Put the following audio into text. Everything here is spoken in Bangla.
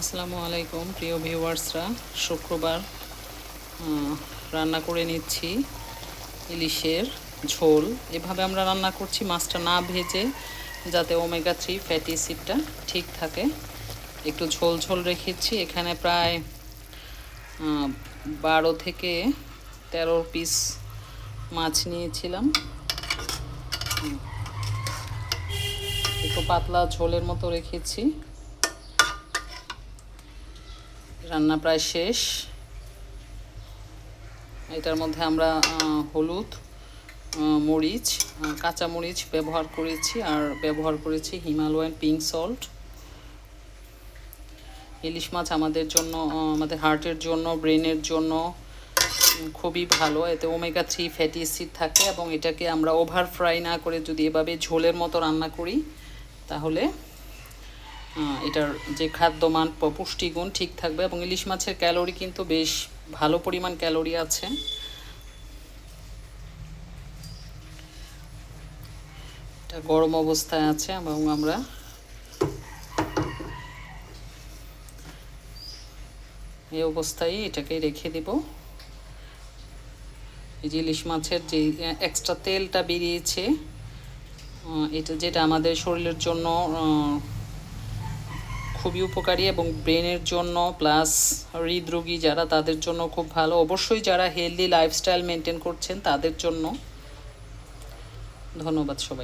আসসালামু আলাইকুম প্রিয় ভিউয়ার্সরা। শুক্রবার রান্না করে নিচ্ছি ইলিশের ঝোল। এভাবে আমরা রান্না করছি মাছটা না ভেজে, যাতে ওমেগা 3 ফ্যাটি অ্যাসিডটা ঠিক থাকে। একটু ঝোল ঝোল রেখেছি। এখানে প্রায় 12 থেকে 13 পিস মাছ নিয়েছিলাম। একটু পাতলা ঝোলের মতো রেখেছি। রান্না প্রায় শেষ। এটার মধ্যে আমরা হলুদ, মরিচ, কাঁচা মরিচ ব্যবহার করেছি, আর ব্যবহার করেছি হিমালয়ান পিঙ্ক সল্ট। ইলিশ মাছ আমাদের জন্য, আমাদের হার্টের জন্য, ব্রেনের জন্য খুবই ভালো। এতে ওমেগা 3 ফ্যাটি অ্যাসিড থাকে, এবং এটাকে আমরা ওভার ফ্রাই না করে যদি এভাবে ঝোলের মতো রান্না করি, তাহলে এটার যে খাদ্যমান, পুষ্টিগুণ ঠিক থাকবে। এবং ইলিশ মাছের ক্যালোরি কিন্তু বেশ ভালো পরিমাণ ক্যালোরি আছে। এটা গরম অবস্থায় আছে, এবং আমরা এই অবস্থায় এটাকে রেখে দেব। এই যে ইলিশ মাছের যে এক্সট্রা তেলটা বেরিয়েছে, এটা যেটা আমাদের শরীরের জন্য খুবই উপকারী, এবং ব্রেনের জন্য প্লাস হৃদরোগী যারা, তাদের জন্য খুব ভালো। অবশ্যই যারা হেলদি লাইফস্টাইল মেনটেন করছেন তাদের জন্য। ধন্যবাদ সবাই।